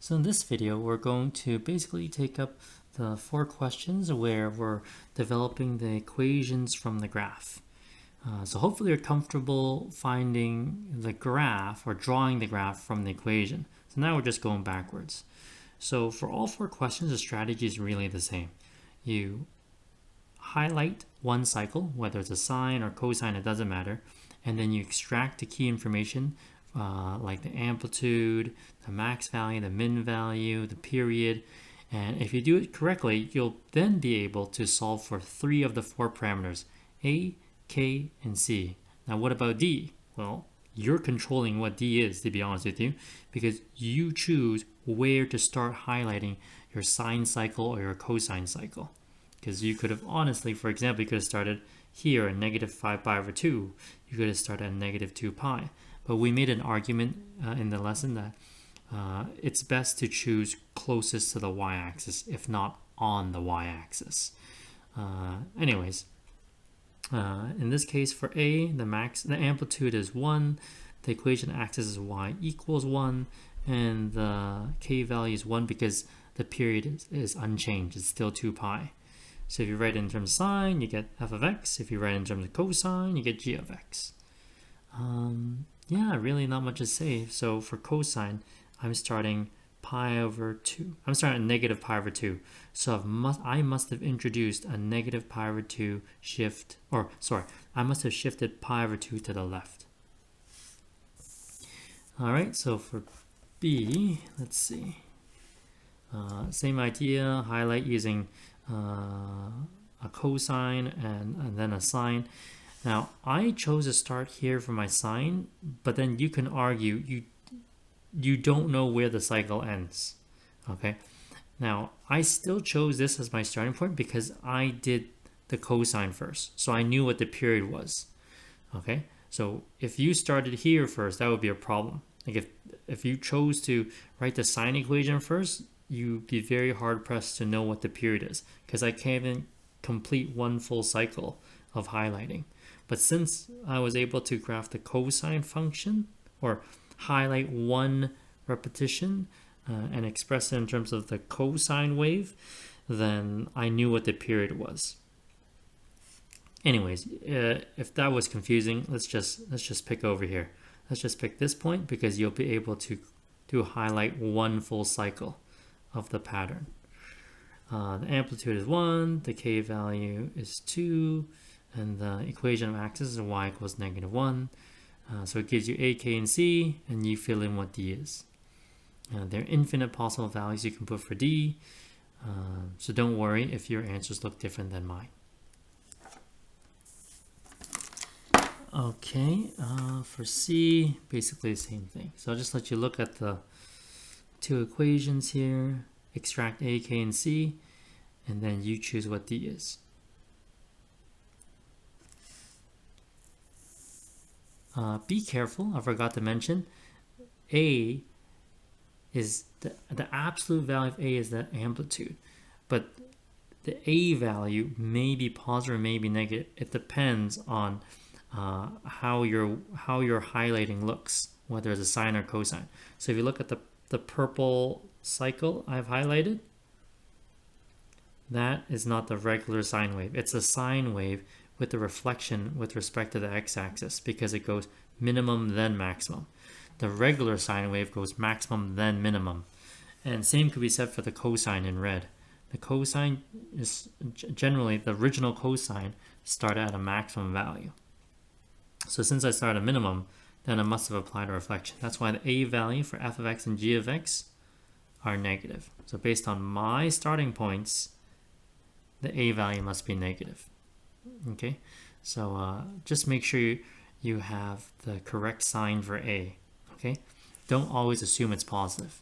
So in this video, we're going to basically take up the 4 questions where we're developing the equations from the graph. So hopefully you're comfortable finding the graph or drawing the graph from the equation. So now we're just going backwards. So for all 4 questions, the strategy is really the same. You highlight one cycle, whether it's a sine or cosine, it doesn't matter, and then you extract the key information like the amplitude, the max value, the min value, the period. And if you do it correctly, you'll then be able to solve for 3 of the 4 parameters, A, K, and C. Now what about D? Well, you're controlling what D is, to be honest with you, because you choose where to start highlighting your sine cycle or your cosine cycle. Because you could have honestly, for example, you could have started here at negative 5 pi over 2. You could have started at negative 2 pi. But we made an argument in the lesson that it's best to choose closest to the y-axis, if not on the y-axis. Anyways, in this case for A, the amplitude is 1, the equation axis is y equals 1, and the k value is 1 because the period is unchanged, it's still 2 pi. So if you write it in terms of sine, you get f of x. If you write it in terms of cosine, you get g of x. Yeah, really not much to say. So for cosine, I'm starting pi over 2. I'm starting at negative pi over 2. So I must have introduced a negative pi over 2 shift, or sorry, I must have shifted pi over 2 to the left. All right, so for B, let's see. Same idea, highlight using a cosine and then a sine. Now, I chose to start here for my sine, but then you can argue you don't know where the cycle ends, okay? Now, I still chose this as my starting point because I did the cosine first, so I knew what the period was, okay? So if you started here first, that would be a problem. Like if you chose to write the sine equation first, you'd be very hard-pressed to know what the period is because I can't even complete one full cycle of highlighting. But since I was able to graph the cosine function or highlight one repetition and express it in terms of the cosine wave, then I knew what the period was. Anyways, if that was confusing, let's just pick over here. Let's just pick this point because you'll be able to highlight one full cycle of the pattern. The amplitude is 1, the k value is 2, and the equation of axis is y equals negative 1. So it gives you A, K, and C, and you fill in what D is. There are infinite possible values you can put for D, so don't worry if your answers look different than mine. Okay, for C, basically the same thing. So I'll just let you look at the 2 equations here, extract A, K, and C, and then you choose what D is. Be careful, I forgot to mention, A is the absolute value of A is the amplitude, but the A value may be positive or may be negative. It depends on how your highlighting looks, whether it's a sine or cosine. So if you look at the purple cycle I've highlighted, that is not the regular sine wave. It's a sine wave with the reflection with respect to the x-axis because it goes minimum then maximum. The regular sine wave goes maximum then minimum. And same could be said for the cosine in red. The cosine is generally, the original cosine started at a maximum value. So since I started at minimum, then I must have applied a reflection. That's why the A value for f of x and g of x are negative. So based on my starting points, the A value must be negative. Okay, so just make sure you have the correct sign for A. Okay, don't always assume it's positive.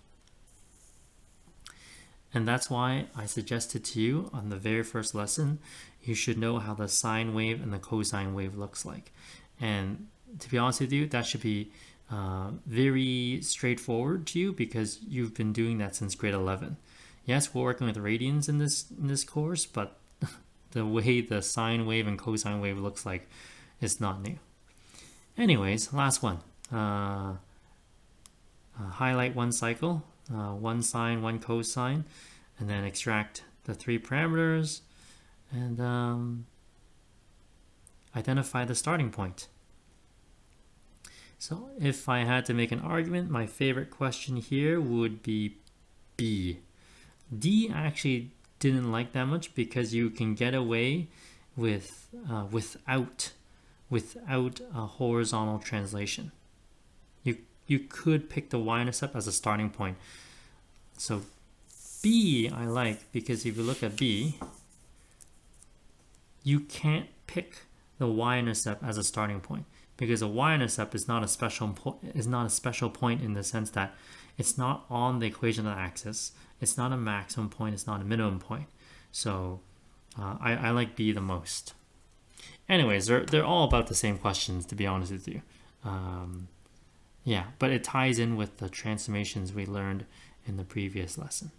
And that's why I suggested to you on the very first lesson, you should know how the sine wave and the cosine wave looks like. And to be honest with you, that should be very straightforward to you because you've been doing that since grade 11. Yes, we're working with radians in this course, but the way the sine wave and cosine wave looks like is not new. Anyways, last one. Highlight one cycle, one sine, one cosine, and then extract the three parameters and identify the starting point. So if I had to make an argument, my favorite question here would be B. D actually didn't like that much because you can get away with without a horizontal translation. You could pick the y-intercept as a starting point. So B I like because if you look at B, you can't pick the y-intercept as a starting point because a y-intercept is not a special point in the sense that it's not on the equation axis. It's not a maximum point. It's not a minimum point. So I like B the most. Anyways, they're all about the same questions, to be honest with you. Yeah, but it ties in with the transformations we learned in the previous lesson.